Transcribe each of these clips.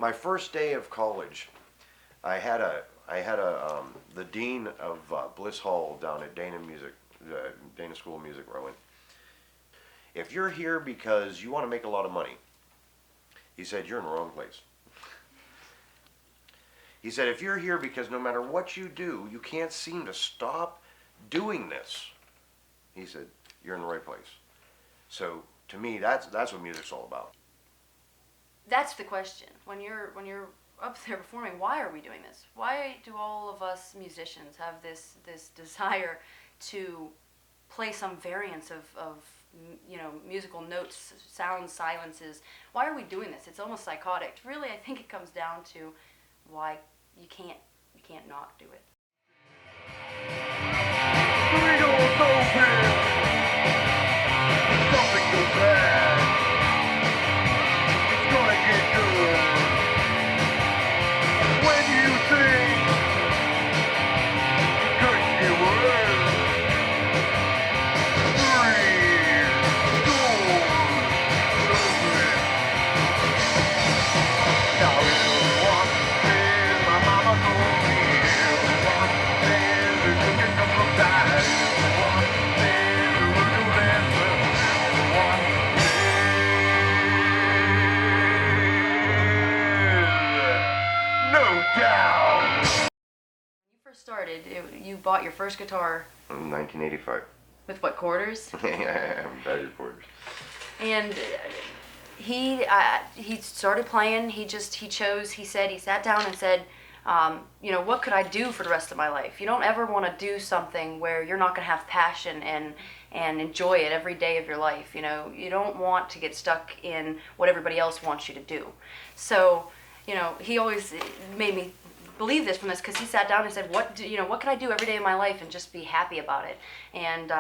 My first day of college, I had the dean of Bliss Hall down at Dana School of Music where I went. If you're here because you want to make a lot of money, he said, you're in the wrong place. He said, if you're here because no matter what you do, you can't seem to stop doing this, he said, you're in the right place. So to me, that's what music's all about. That's the question. When you're up there performing, why are we doing this? Why do all of us musicians have this desire to play some variants of musical notes, sounds, silences? Why are we doing this? It's almost psychotic. Really, I think it comes down to why you can't not do it. Started, you bought your first guitar In 1985. with what, quarters? Yeah, value quarters. And he started playing. He sat down and said, what could I do for the rest of my life? You don't ever want to do something where you're not going to have passion and enjoy it every day of your life. You don't want to get stuck in what everybody else wants you to do. So, he always made me believe this from this, because he sat down and said, what can I do every day of my life and just be happy about it? And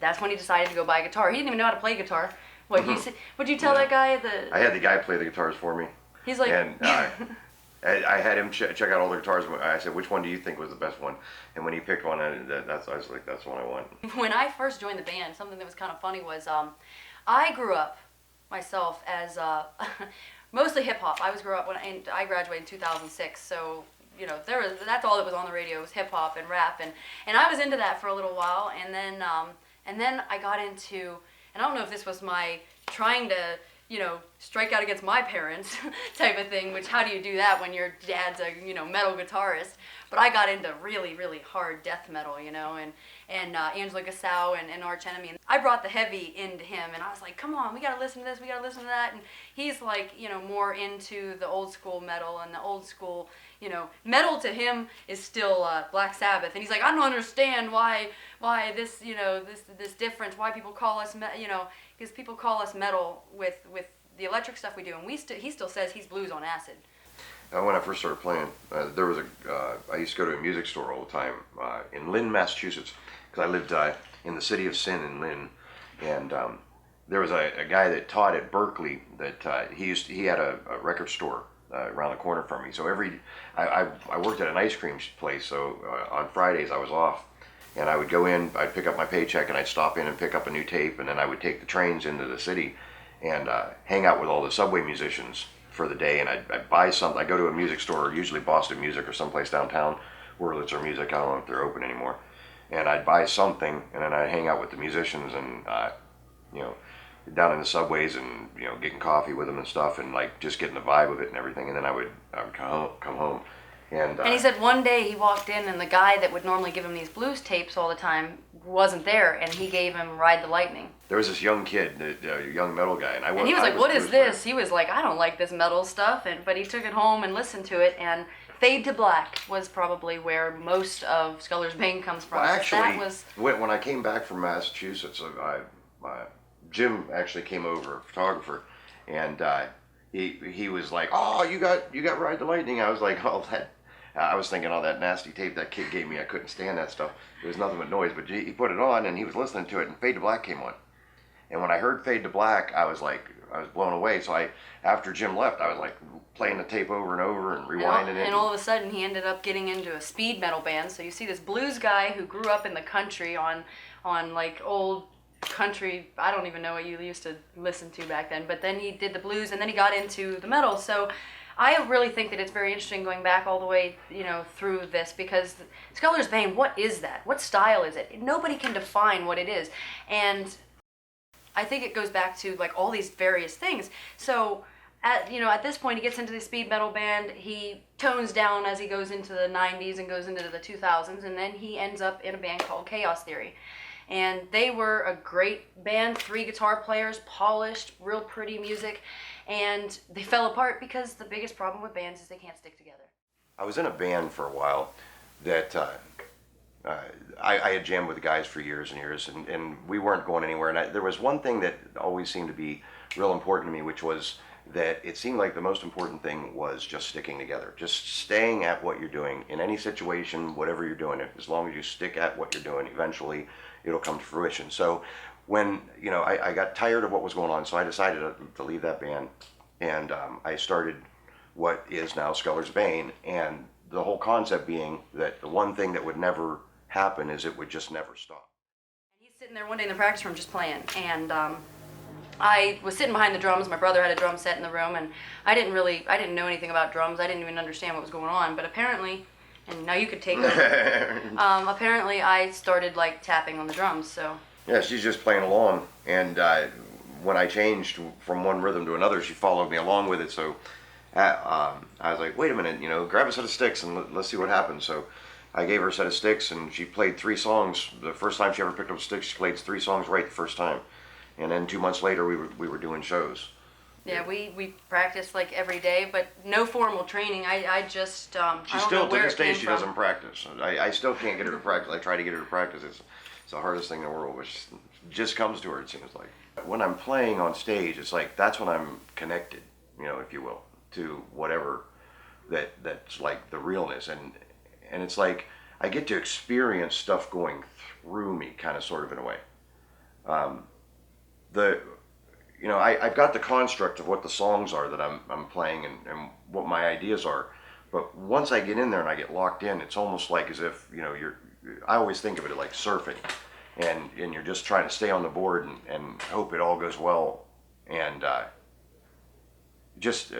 that's when he decided to go buy a guitar. He didn't even know how to play guitar. What'd you tell that guy? I had the guy play the guitars for me. He's like, and I had him check out all the guitars. I said, which one do you think was the best one? And when he picked one, I was like, that's the one I want. When I first joined the band, something that was kind of funny was I grew up myself as mostly hip hop. And I graduated in 2006, so that's all that was on the radio was hip hop and rap, and I was into that for a little while, and then I got into, and I don't know if this was my trying to strike out against my parents type of thing, which how do you do that when your dad's a metal guitarist? But I got into really, really hard death metal, and Angela Gassow and Arch Enemy. And I brought the heavy into him, and I was like, come on, we gotta listen to this, we gotta listen to that. And he's like, more into the old school metal, and the old school, metal to him is still Black Sabbath. And he's like, I don't understand why this, this difference, why people call us, because people call us metal with the electric stuff we do, and he still says he's blues on acid. When I first started playing, there was I used to go to a music store all the time in Lynn, Massachusetts, because I lived in the city of Sin in Lynn, and there was a guy that taught at Berkeley that he had a record store around the corner from me. So I worked at an ice cream place, so on Fridays I was off, and I would go in, I'd pick up my paycheck, and I'd stop in and pick up a new tape, and then I would take the trains into the city and hang out with all the subway musicians for the day, and I'd buy something. I'd go to a music store, usually Boston Music or someplace downtown, Wurlitzer Music, I don't know if they're open anymore, and I'd buy something, and then I'd hang out with the musicians and down in the subways and getting coffee with them and stuff, and like just getting the vibe of it and everything, and then I would come home. And he said one day he walked in, and the guy that would normally give him these blues tapes all the time wasn't there, and he gave him Ride the Lightning. There was this young kid, a young metal guy, and he was like, what is this? He was like, I don't like this metal stuff, but he took it home and listened to it, and Fade to Black was probably where most of Sculler's Bane comes from. Well, actually, when I came back from Massachusetts, Jim actually came over, a photographer, and he was like, oh, you got Ride the Lightning. I was like, oh, that. I was thinking all that nasty tape that kid gave me, I couldn't stand that stuff. It was nothing but noise, but he put it on and he was listening to it, and Fade to Black came on. And when I heard Fade to Black, I was blown away. So after Jim left, I was like playing the tape over and over and rewinding it. And all of a sudden he ended up getting into a speed metal band. So you see this blues guy who grew up in the country on like old country, I don't even know what you used to listen to back then, but then he did the blues and then he got into the metal. So I really think that it's very interesting going back all the way, through this, because Sculler's Bane, what is that? What style is it? Nobody can define what it is. And I think it goes back to like all these various things. So at this point, he gets into the speed metal band. He tones down as he goes into the 90s and goes into the 2000s, and then he ends up in a band called Chaos Theory. And they were a great band, 3 guitar players, polished, real pretty music, and they fell apart because the biggest problem with bands is they can't stick together. I was in a band for a while that I had jammed with the guys for years and years, and we weren't going anywhere. And there was one thing that always seemed to be real important to me, which was that it seemed like the most important thing was just sticking together, just staying at what you're doing in any situation, whatever you're doing. As long as you stick at what you're doing, eventually it'll come to fruition. So when I got tired of what was going on, so I decided to leave that band, and I started what is now Sculler's Bane, and the whole concept being that the one thing that would never happen is it would just never stop. He's sitting there one day in the practice room just playing, and I was sitting behind the drums. My brother had a drum set in the room, and I didn't know anything about drums. I didn't even understand what was going on, but apparently, and now you could take over, apparently I started like tapping on the drums, so. Yeah, she's just playing along, and when I changed from one rhythm to another, she followed me along with it, so I was like, wait a minute, grab a set of sticks and let's see what happens. So I gave her a set of sticks, and she played 3 songs. The first time she ever picked up a stick, she played 3 songs right the first time. And then 2 months later, we were doing shows. Yeah, we practiced like every day, but no formal training. I just She I don't still, know to where this it day, came she from. doesn't practice. I still can't get her to practice. I try to get her to practice. It's the hardest thing in the world, which just comes to her, it seems like. When I'm playing on stage, it's like that's when I'm connected, if you will, to whatever that's like the realness. And it's like I get to experience stuff going through me, kind of, sort of, in a way. I've got the construct of what the songs are that I'm playing and what my ideas are, but once I get in there and I get locked in, it's almost like as if I always think of it like surfing, and you're just trying to stay on the board and hope it all goes well, and just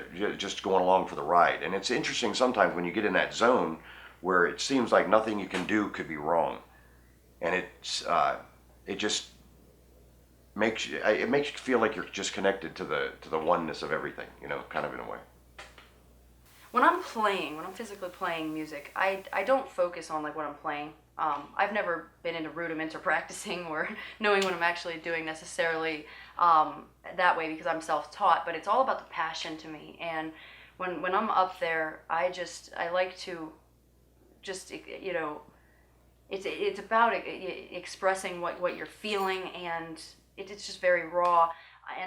going along for the ride. And it's interesting sometimes when you get in that zone where it seems like nothing you can do could be wrong, and it just makes you feel like you're just connected to the oneness of everything, kind of, in a way. When I'm physically playing music, I don't focus on like what I'm playing. I've never been into rudiments or practicing or knowing what I'm actually doing necessarily that way, because I'm self-taught, but it's all about the passion to me. And when I'm up there, I like to just, it's about expressing what you're feeling, and it's just very raw.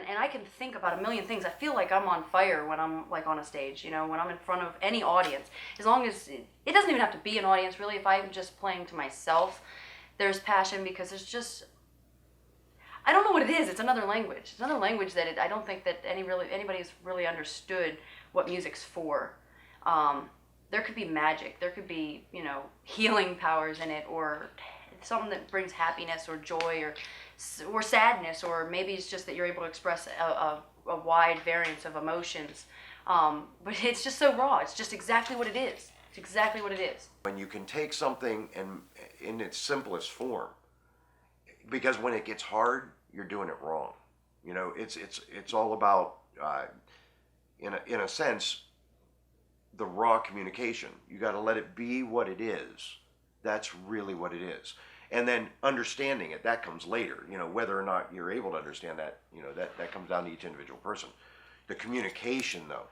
And I can think about a million things. I feel like I'm on fire when I'm like on a stage, when I'm in front of any audience. As long as it doesn't even have to be an audience, really. If I'm just playing to myself, there's passion, because there's just, I don't know what it is. It's another language. It's another language that I don't think that anybody's really understood what music's for. There could be magic. There could be, healing powers in it, or something that brings happiness or joy or sadness, or maybe it's just that you're able to express a wide variance of emotions. But it's just so raw. It's just exactly what it is. It's exactly what it is. When you can take something in its simplest form, because when it gets hard, you're doing it wrong. It's all about, in a sense, the raw communication. You got to let it be what it is. That's really what it is. And then understanding it, that comes later. Whether or not you're able to understand that, that comes down to each individual person. The communication, though,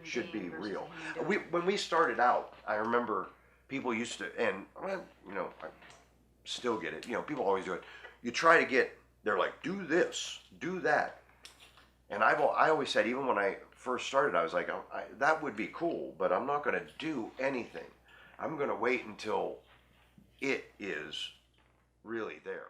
should be real. When we started out, I remember people used to, and I still get it. People always do it. You try to get, they're like, do this, do that. And I always said, even when I first started, I was like, that would be cool, but I'm not going to do anything. I'm going to wait until it is really there.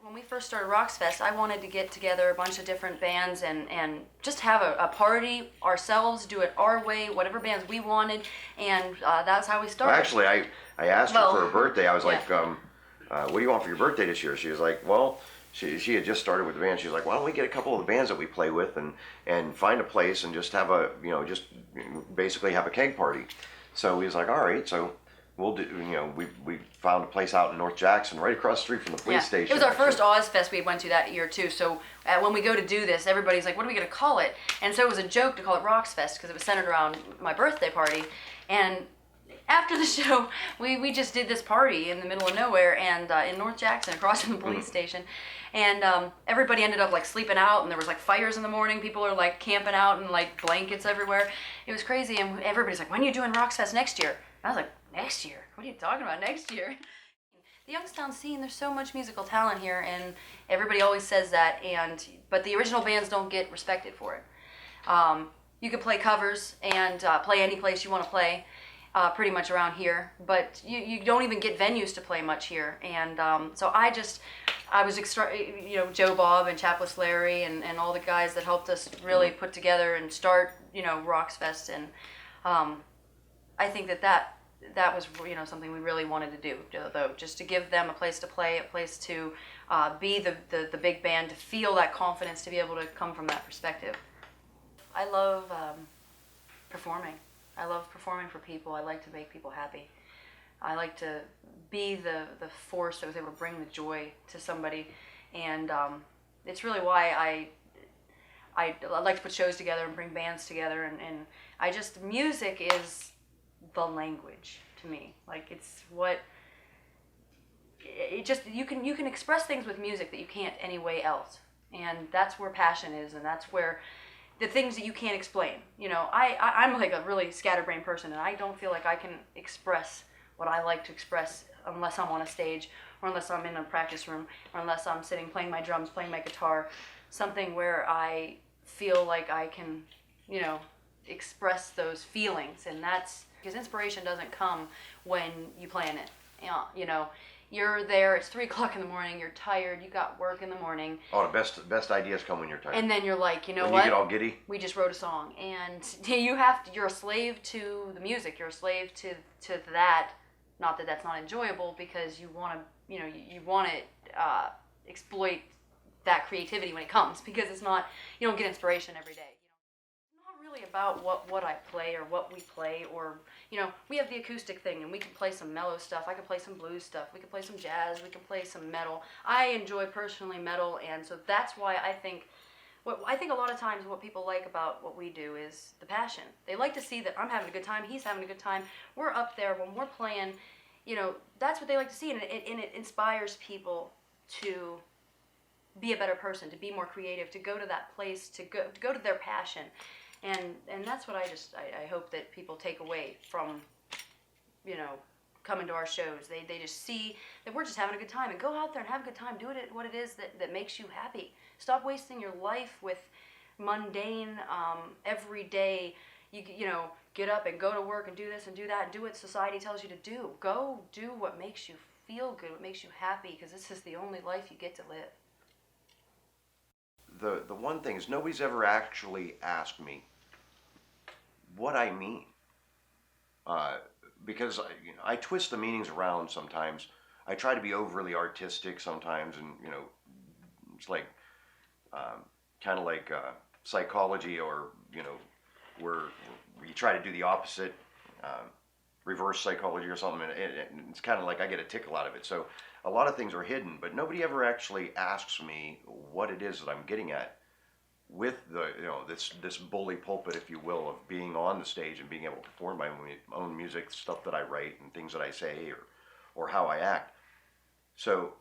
When we first started Roxfest, I wanted to get together a bunch of different bands and just have a party ourselves, do it our way, whatever bands we wanted, and that's how we started. Well, actually, I asked her for her birthday. I was like, what do you want for your birthday this year? She was like, well, she had just started with the band. She's like, why don't we get a couple of the bands that we play with and find a place and just have a, just basically have a keg party. So we was like, all right, so we'll do, we found a place out in North Jackson, right across the street from the police station. It was our actually. first Ozfest we went to that year too. So when we go to do this, everybody's like, what are we going to call it? And so it was a joke to call it Roxfest because it was centered around my birthday party. And after the show, we just did this party in the middle of nowhere and in North Jackson, across from the police station. And everybody ended up like sleeping out, and there was like fires in the morning. People are like camping out and like blankets everywhere. It was crazy, and everybody's like, when are you doing Roxfest next year? And I was like, next year? What are you talking about, next year? The Youngstown scene, there's so much musical talent here, and everybody always says that, but the original bands don't get respected for it. You can play covers and play any place you want to play. Pretty much around here, but you don't even get venues to play much here, and so I was Joe Bob and Chapless Larry and all the guys that helped us really put together and start Roxfest, and I think that was something we really wanted to do, though, just to give them a place to play, a place to be the big band, to feel that confidence, to be able to come from that perspective. I love performing. I love performing for people. I like to make people happy. I like to be the force that was able to bring the joy to somebody, and it's really why I like to put shows together and bring bands together, and music is the language to me. Like you can express things with music that you can't any way else, and that's where passion is, and that's where the things that you can't explain. I'm like a really scatterbrained person, and I don't feel like I can express what I like to express unless I'm on a stage, or unless I'm in a practice room, or unless I'm sitting playing my drums, playing my guitar, something where I feel like I can, express those feelings. And that's because inspiration doesn't come when you plan it. You're there, it's 3 o'clock in the morning, you're tired, you got work in the morning. Oh, the best ideas come when you're tired. And then you're like, when you get all giddy? We just wrote a song. And you're a slave to the music, you're a slave to that. Not that that's not enjoyable, because you want to, you want to exploit that creativity when it comes, because it's not, you don't get inspiration every day. Really about what I play or what we play, or we have the acoustic thing and we can play some mellow stuff. I can play some blues stuff, we can play some jazz, we can play some metal. I enjoy personally metal, and so that's why I think a lot of times what people like about what we do is the passion. They like to see that I'm having a good time, he's having a good time, we're up there when we're playing. That's what they like to see, and it inspires people to be a better person, to be more creative, to go to that place, to go to their passion. And that's what I hope that people take away from, coming to our shows. They just see that we're just having a good time, and go out there and have a good time. Do what it is that makes you happy. Stop wasting your life with mundane, everyday, get up and go to work and do this and do that and do what society tells you to do. Go do what makes you feel good, what makes you happy, because this is the only life you get to live. The one thing is, nobody's ever actually asked me what I mean, because I twist the meanings around sometimes. I try to be overly artistic sometimes, and it's like kind of like psychology, or where you try to do the opposite, reverse psychology or something, and it's kind of like I get a tickle out of it. So a lot of things are hidden, but nobody ever actually asks me what it is that I'm getting at with the this bully pulpit, if you will, of being on the stage and being able to perform my own music, stuff that I write and things that I say, or how I act. So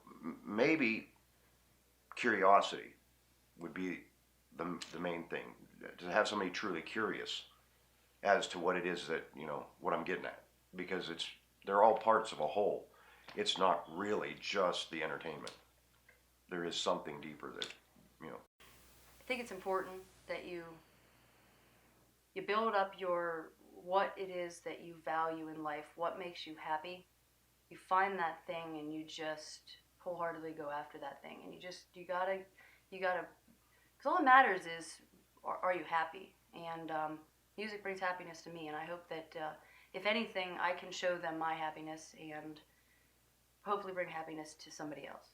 maybe curiosity would be the main thing, to have somebody truly curious as to what it is that what I'm getting at, because they're all parts of a whole. It's not really just the entertainment. There is something deeper that, I think it's important that you build up what it is that you value in life, what makes you happy. You find that thing and you just wholeheartedly go after that thing. And you gotta, because all that matters is, are you happy? And music brings happiness to me, and I hope that if anything, I can show them my happiness and hopefully bring happiness to somebody else.